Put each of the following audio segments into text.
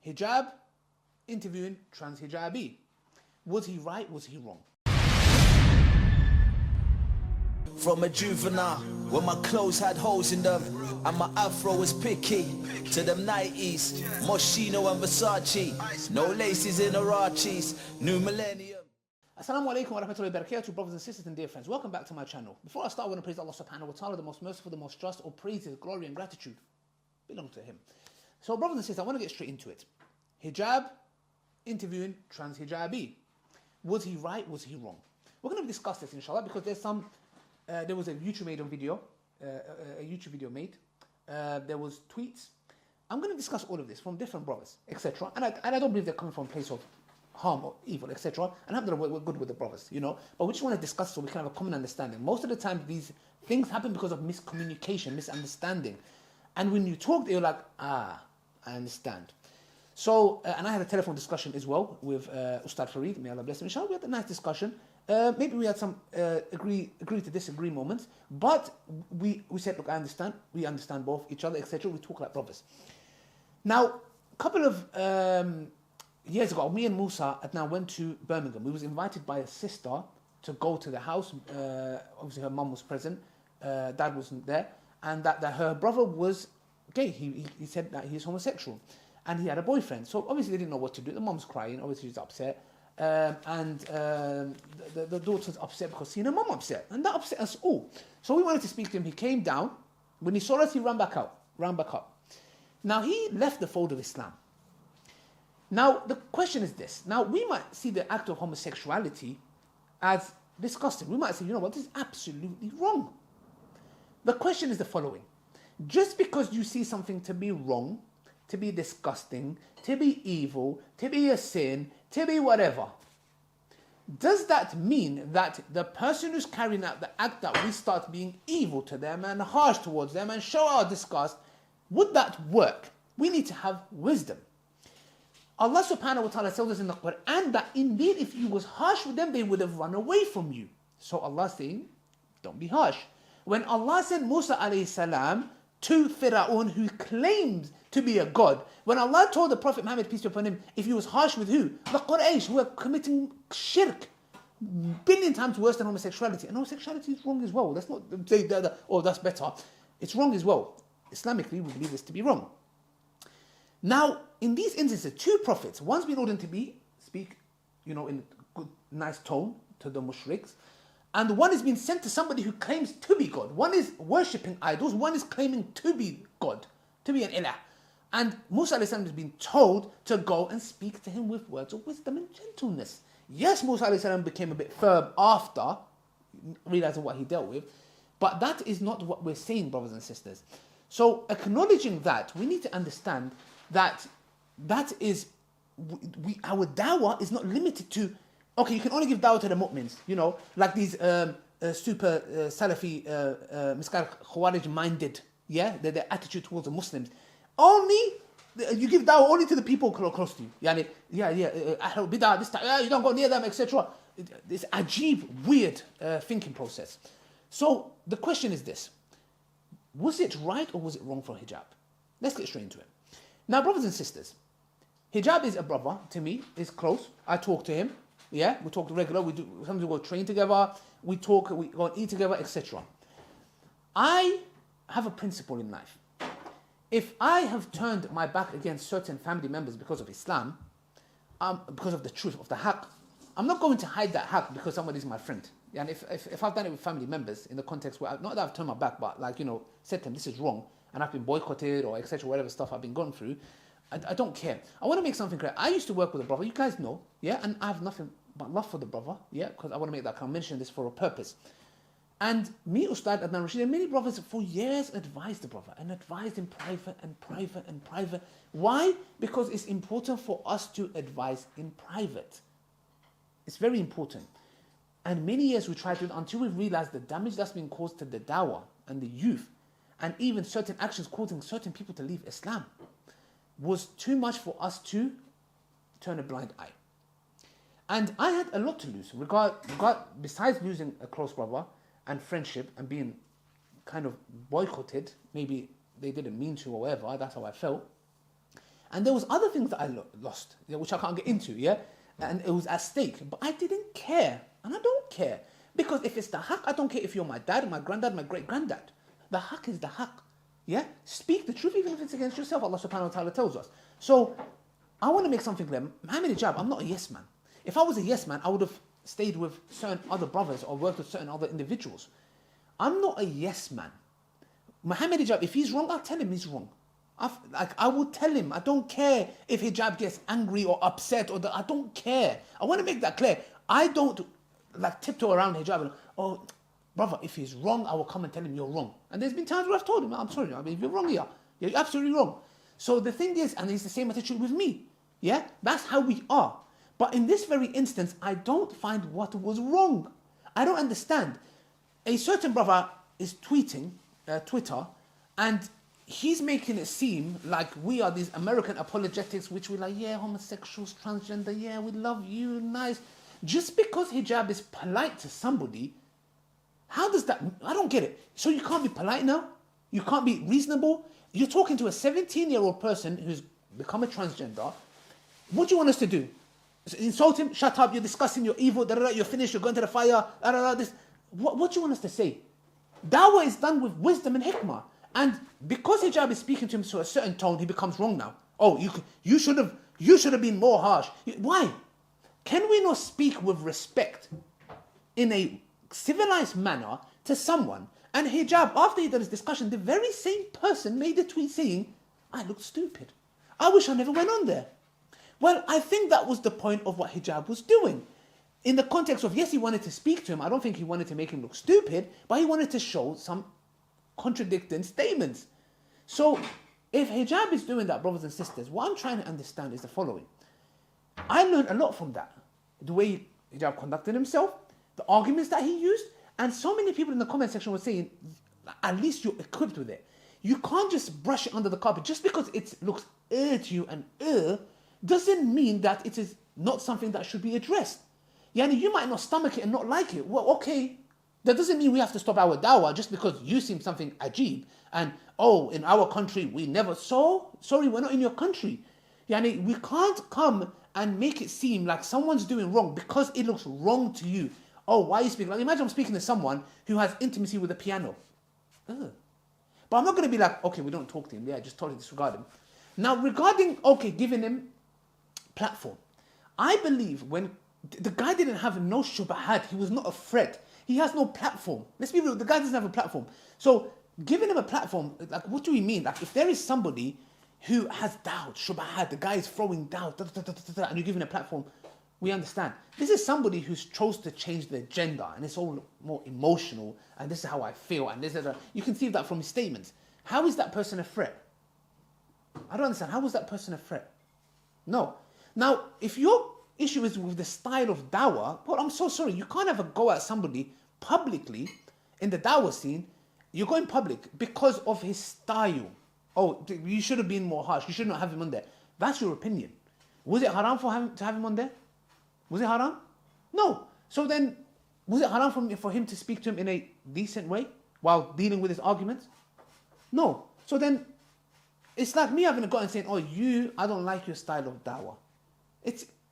Hijab interviewing Transhijabi. Was he right? Was he wrong? From a juvenile, when my clothes had holes in them and my afro was picky, to them 90s, Moschino and Versace, no laces in Arachis, new millennium. Assalamu Alaikum wa rahmatullahi wa barakatuh, brothers and sisters and dear friends. Welcome back to my channel. Before I start, I want to praise Allah subhanahu wa ta'ala, the most merciful, the most just. All praises, glory and gratitude belong to Him. So brothers and sisters, I want to get straight into it. Hijab interviewing Transhijabi. Was he right? Was he wrong? We're going to discuss this inshallah because there was a YouTube video made. There was tweets. I'm going to discuss all of this from different brothers, etc. And I don't believe they're coming from a place of harm or evil, etc. And alhamdulillah, we're good with the brothers, But we just want to discuss so we can have a common understanding. Most of the time, these things happen because of miscommunication, misunderstanding. And when you talk, you're like, I understand. So, and I had a telephone discussion as well with Ustad Fareed, may Allah bless him. Inshallah, we had a nice discussion. Maybe we had some agree to disagree moments, but we said, look, I understand. We understand both each other, etc. We talk like brothers. Now, a couple of years ago, me and Musa now went to Birmingham. We was invited by a sister to go to the house. Obviously, her mum was present. Dad wasn't there. And that her brother was gay. He said that he's homosexual. And he had a boyfriend. So obviously they didn't know what to do. The mom's crying. Obviously she's upset. The daughter's upset because seeing her mom upset. And that upset us all. So we wanted to speak to him. He came down. When he saw us, he ran back up. Now he left the fold of Islam. Now the question is this. Now we might see the act of homosexuality as disgusting. We might say, you know what, this is absolutely wrong. The question is the following. Just because you see something to be wrong, to be disgusting, to be evil, to be a sin, to be whatever, does that mean that the person who's carrying out the act that we start being evil to them and harsh towards them and show our disgust, would that work? We need to have wisdom. Allah subhanahu wa ta'ala tells us in the Quran that indeed if you was harsh with them, they would have run away from you. So Allah is saying, don't be harsh. When Allah sent Musa alayhi salam to Fir'aun, who claims to be a god, when Allah told the Prophet Muhammad, peace be upon him, if he was harsh with who? The Quraysh, who are committing shirk, billion times worse than homosexuality. And homosexuality is wrong as well. That's not say that, oh, that's better. It's wrong as well. Islamically, we believe this to be wrong. Now, in these instances, two prophets, one's been ordered to speak, in a good, nice tone to the mushriks, and one is being sent to somebody who claims to be God. One is worshipping idols, one is claiming to be God, to be an ilah. And Musa a.s. has been told to go and speak to him with words of wisdom and gentleness. Yes, Musa a.s. became a bit firm after realizing what he dealt with, but that is not what we're saying, brothers and sisters. So acknowledging that, we need to understand that is, our dawah is not limited to, okay, you can only give dawah to the mu'mins, like these super Salafi, Miskar Khawarij minded, their attitude towards the Muslims. You give dawah only to the people close to you. Ahlul Bid'ah, this time, you don't go near them, etc. This ajib, weird thinking process. So the question is this. Was it right or was it wrong for hijab? Let's get straight into it. Now, brothers and sisters, hijab is a brother to me, is close. I talk to him, we talk regular, sometimes we go train together, we go and eat together, etc. I have a principle in life. If I have turned my back against certain family members because of Islam, because of the truth of the haqq, I'm not going to hide that haqq because somebody's my friend. And if I've done it with family members in the context where, not that I've turned my back, but said to them, this is wrong, and I've been boycotted or etc., whatever stuff I've been going through, I don't care. I want to make something clear. I used to work with a brother, you guys know, and I have nothing but love for the brother, because I want to make that kind of mention this for a purpose. And me, Ustad Adnan Rashid, and many brothers for years advised the brother, and advised in private. Why? Because it's important for us to advise in private. It's very important. And many years we tried to do it until we realized the damage that's been caused to the dawah and the youth, and even certain actions causing certain people to leave Islam, was too much for us to turn a blind eye. And I had a lot to lose, besides losing a close brother and friendship and being kind of boycotted. Maybe they didn't mean to or whatever, that's how I felt. And there was other things that I lost, which I can't get into, yeah? And it was at stake. But I didn't care. And I don't care. Because if it's the haq, I don't care if you're my dad, my granddad, my great-granddad. The haq is the haq. Yeah? Speak the truth even if it's against yourself, Allah subhanahu wa ta'ala tells us. So, I want to make something clear. Muhammad Hijab, I'm not a yes man. If I was a yes man, I would have stayed with certain other brothers or worked with certain other individuals. I'm not a yes man. Muhammad Hijab, if he's wrong, I'll tell him he's wrong. I will tell him. I don't care if Hijab gets angry or upset I don't care. I want to make that clear. I don't tiptoe around Hijab and, oh, brother, if he's wrong, I will come and tell him you're wrong. And there's been times where I've told him, I'm sorry, if you're wrong here, you're absolutely wrong. So the thing is, and it's the same attitude with me. Yeah, that's how we are. But in this very instance, I don't find what was wrong. I don't understand. A certain brother is tweeting, Twitter, and he's making it seem like we are these American apologetics, which we're like, yeah, homosexuals, transgender, yeah, we love you, nice. Just because hijab is polite to somebody, how does that, I don't get it. So you can't be polite now? You can't be reasonable? You're talking to a 17-year-old person who's become a transgender. What do you want us to do? Insult him? Shut up, you're disgusting, you're evil, you're finished, you're going to the fire, this. What do you want us to say? Dawah is done with wisdom and hikmah. And because hijab is speaking to him to a certain tone, he becomes wrong now. Oh, you should have been more harsh. Why? Can we not speak with respect in a civilized manner to someone? And hijab, after he did his discussion, the very same person made a tweet saying, I look stupid. I wish I never went on there. Well, I think that was the point of what hijab was doing. In the context of, yes, he wanted to speak to him. I don't think he wanted to make him look stupid, but he wanted to show some contradicting statements. So, if hijab is doing that, brothers and sisters, what I'm trying to understand is the following. I learned a lot from that. The way hijab conducted himself, the arguments that he used, and so many people in the comment section were saying, at least you're equipped with it. You can't just brush it under the carpet. Just because it looks to you and doesn't mean that it is not something that should be addressed. Yani, you might not stomach it and not like it. Well, okay. That doesn't mean we have to stop our dawah just because you seem something ajib. And, oh, in our country, we never saw. Sorry, we're not in your country. Yani, we can't come and make it seem like someone's doing wrong because it looks wrong to you. Oh, why are you speaking? Like, imagine I'm speaking to someone who has intimacy with a piano. Ugh. But I'm not going to be like, okay, we don't talk to him. Yeah, just totally disregard him. Now, regarding, okay, giving him platform. I believe when the guy didn't have no shubahat, he was not a threat. He has no platform. Let's be real, the guy doesn't have a platform. So giving him a platform, like what do we mean? Like if there is somebody who has doubt, shubahat, the guy is throwing doubt, and you're giving a platform, we understand. This is somebody who's chose to change the agenda and it's all more emotional and this is how I feel and this is you can see that from his statements. How is that person a threat? I don't understand. How was that person a threat? No. Now, if your issue is with the style of dawah, well, I'm so sorry. You can't have a go at somebody publicly in the dawah scene. You're going public because of his style. Oh, you should have been more harsh. You should not have him on there. That's your opinion. Was it haram for him to have him on there? Was it haram? No. So then, was it haram for him to speak to him in a decent way while dealing with his arguments? No. So then, it's like me having a go and saying, oh, I don't like your style of dawah.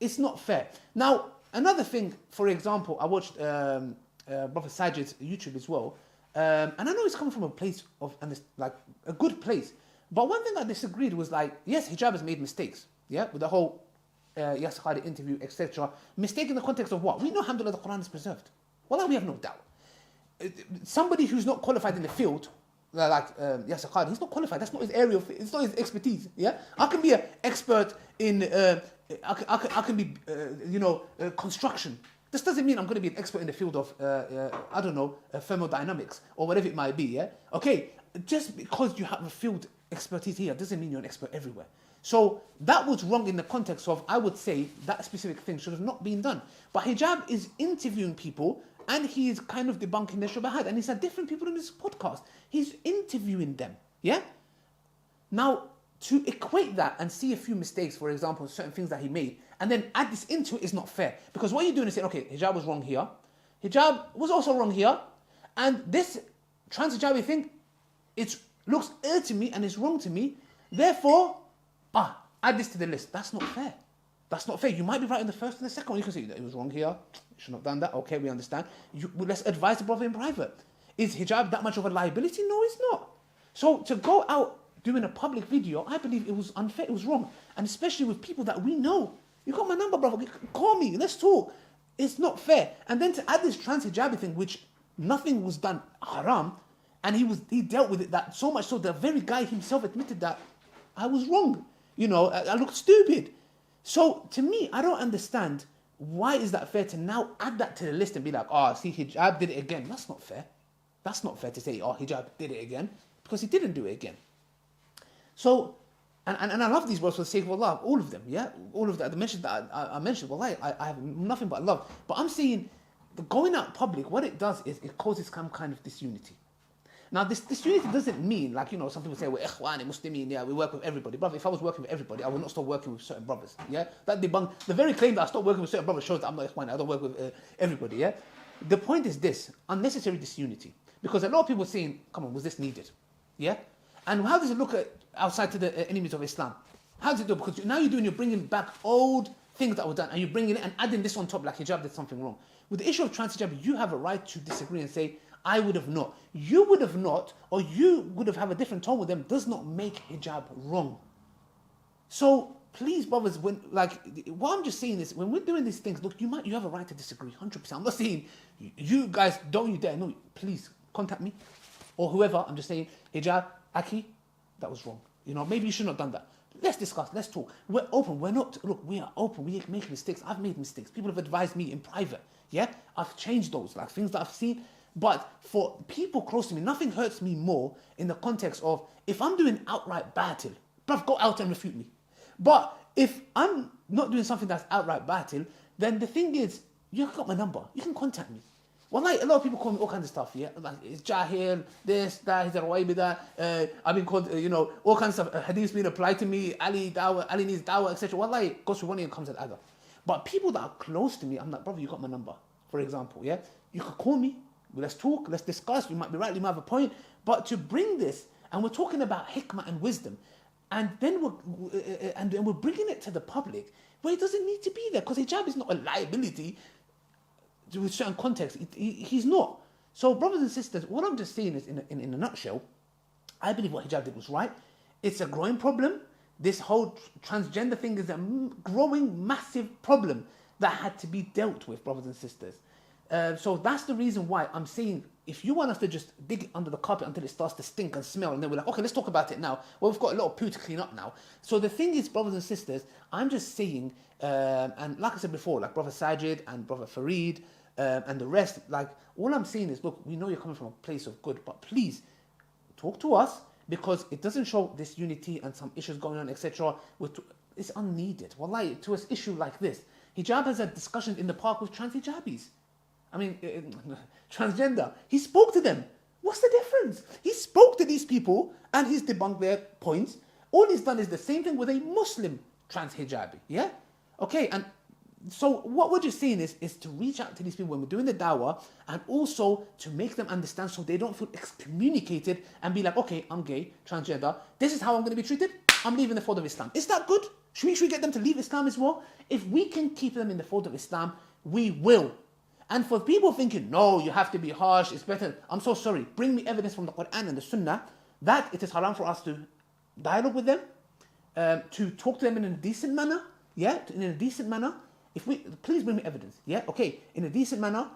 It's not fair. Now, another thing, for example, I watched Brother Sajid's YouTube as well, and I know it's coming from a place of, like, a good place, but one thing I disagreed was like, yes, hijab has made mistakes, yeah, with the whole Yasir Qadhi interview, etc. Mistake in the context of what? We know, alhamdulillah, the Quran is preserved. Well, we have no doubt. Somebody who's not qualified in the field, like Yasir Qadhi, he's not qualified. That's not his area of, it's not his expertise. Yeah, I can be an expert in, I can be, construction. This doesn't mean I'm going to be an expert in the field of, I don't know, thermodynamics or whatever it might be. Yeah, okay. Just because you have a field expertise here doesn't mean you're an expert everywhere. So that was wrong in the context of, I would say, that specific thing should have not been done. But hijab is interviewing people and he is kind of debunking their shubahat. And he's had different people in this podcast. He's interviewing them. Yeah? Now, to equate that and see a few mistakes, for example, certain things that he made, and then add this into it is not fair. Because what you're doing is saying, okay, hijab was wrong here. Hijab was also wrong here. And this Transhijabi thing, it looks to me and it's wrong to me. Therefore, add this to the list. That's not fair. That's not fair. You might be right in the first and the second one. You can say, it was wrong here. You shouldn't have done that. Okay, we understand. Let's advise the brother in private. Is hijab that much of a liability? No, it's not. So to go out doing a public video, I believe it was unfair. It was wrong. And especially with people that we know. You got my number, brother. Call me. Let's talk. It's not fair. And then to add this Transhijabi thing, which nothing was done haram, and he dealt with it that so much so the very guy himself admitted that I was wrong. You know, I looked stupid. So to me, I don't understand why is that fair to now add that to the list and be like, oh, see, hijab did it again. That's not fair. That's not fair to say, oh, hijab did it again, because he didn't do it again. So, and I love these words for the sake of Allah, all of them, yeah? All of that, the mentions that I mentioned, well, I have nothing but love. But I'm saying, going out public, what it does is it causes some kind of disunity. Now, this unity doesn't mean, like, you know, some people say, we're ikhwani, Muslimin, yeah, we work with everybody. Brother, if I was working with everybody, I would not stop working with certain brothers, yeah? That debunk, the very claim that I stopped working with certain brothers shows that I'm not ikhwani, I don't work with everybody, yeah? The point is this, unnecessary disunity. Because a lot of people are saying, come on, was this needed? Yeah? And how does it look at outside to the enemies of Islam? How does it do? Because now you're bringing back old things that were done, and you're bringing it and adding this on top, like hijab did something wrong. With the issue of Transhijabi, you have a right to disagree and say, I would have not. You would have not, or you would have a different tone with them, does not make hijab wrong. So please, brothers, what I'm just saying is, when we're doing these things, look, you have a right to disagree, 100%. I'm not saying you guys don't you dare. No, please contact me or whoever. I'm just saying, hijab, Aki, that was wrong. You know, maybe you shouldn't have done that. Let's discuss. Let's talk. We're open. We are open. We make mistakes. I've made mistakes. People have advised me in private. Yeah, I've changed those, like things that I've seen. But for people close to me, nothing hurts me more in the context of if I'm doing outright battle, bruv, go out and refute me. But if I'm not doing something that's outright battle, then the thing is, you've got my number. You can contact me. Well, like, a lot of people call me all kinds of stuff, yeah? Like, it's Jahil, this, that, he's a Ruwaybida, I've been called, all kinds of hadiths being applied to me, Ali needs dawah, etc. Well, like, goes through one ear and comes at the other. But people that are close to me, I'm like, brother, you got my number, for example, yeah? You could call me, let's talk, let's discuss, you might be right, you might have a point, but to bring this, and we're talking about hikmah and wisdom, and then we're bringing it to the public, where it doesn't need to be there, because hijab is not a liability, with certain context, he's not. So, brothers and sisters, what I'm just saying is, in a nutshell, I believe what hijab did was right. It's a growing problem. This whole transgender thing is a growing, massive problem that had to be dealt with, brothers and sisters. So that's the reason why I'm saying, if you want us to just dig it under the carpet until it starts to stink and smell, and then we're like, okay, let's talk about it now. Well, we've got a lot of poo to clean up now. So the thing is, brothers and sisters, I'm just saying, and like I said before, like Brother Sajid and Brother Fareed, and the rest, like, all I'm saying is, look, we know you're coming from a place of good, but please, talk to us, because it doesn't show this unity and some issues going on, etc. It's unneeded. Wallahi, to an issue like this, hijab has had discussions in the park with Transhijabis. I mean, transgender. He spoke to them. What's the difference? He spoke to these people and he's debunked their points. All he's done is the same thing with a Muslim Transhijabi. Yeah? Okay, and so what we're just saying is to reach out to these people when we're doing the dawah, and also to make them understand so they don't feel excommunicated and be like, okay, I'm gay, transgender, this is how I'm going to be treated, I'm leaving the fold of Islam. Is that good? Should we get them to leave Islam as well? If we can keep them in the fold of Islam, we will. And for people thinking, no, you have to be harsh, it's better, I'm so sorry, bring me evidence from the Quran and the Sunnah that it is haram for us to dialogue with them, to talk to them in a decent manner, yeah, in a decent manner. Please bring me evidence, yeah, okay, in a decent manner,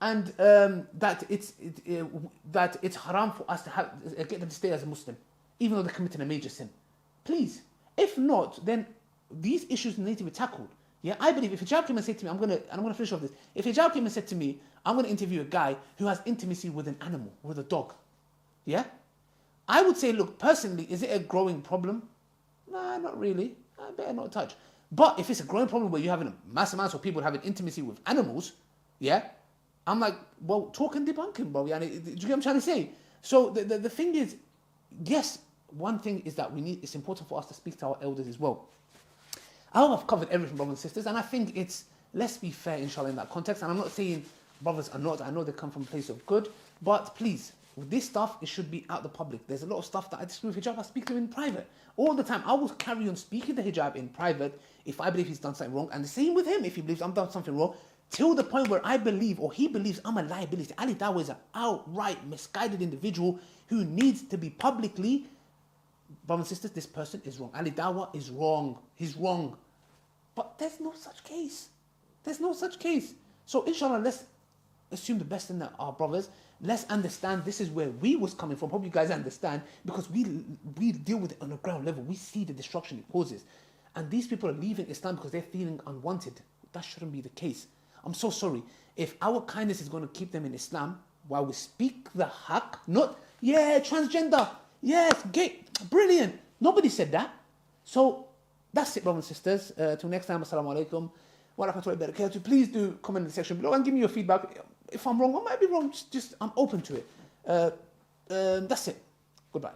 and that it's haram for us to get them to stay as a Muslim, even though they're committing a major sin. Please. If not, then these issues need to be tackled. Yeah, I believe if hijab came and said to me, I'm gonna finish off this. If hijab came and said to me, I'm gonna interview a guy who has intimacy with an animal, with a dog, yeah, I would say, look, personally, is it a growing problem? Nah, not really. I better not touch. But if it's a growing problem where you're having a mass amounts of people having intimacy with animals, yeah, I'm like, well, talk and debunk him, bro. Yeah, do you get what I'm trying to say? So the thing is, yes, one thing is that it's important for us to speak to our elders as well. I hope I've covered everything, brothers and sisters, and I think let's be fair, inshallah, in that context. And I'm not saying brothers are not, I know they come from a place of good, but please, With this stuff, it should be out the public. There's a lot of stuff that I disagree with hijab. I speak to him in private all the time. I will carry on speaking to hijab in private if I believe he's done something wrong, and the same with him if he believes I'm done something wrong, till the point where I believe or he believes I'm a liability. Ali Dawah is an outright misguided individual who needs to be publicly, brothers and sisters, this person is wrong. Ali Dawah is wrong. He's wrong. But there's no such case. There's no such case. So inshallah, let's assume the best in our brothers. Let's understand this is where we was coming from. Hope you guys understand, because we deal with it on a ground level. We see the destruction it causes. And these people are leaving Islam because they're feeling unwanted. That shouldn't be the case. I'm so sorry. If our kindness is going to keep them in Islam, while we speak the haqq, not, yeah, transgender, yes, gay, brilliant. Nobody said that. So that's it, brothers and sisters. Till next time, Asalaamu Alaikum wa rahmatullahi wa barakatuh. Please do comment in the section below and give me your feedback. If I'm wrong, I might be wrong. Just I'm open to it. That's it. Goodbye.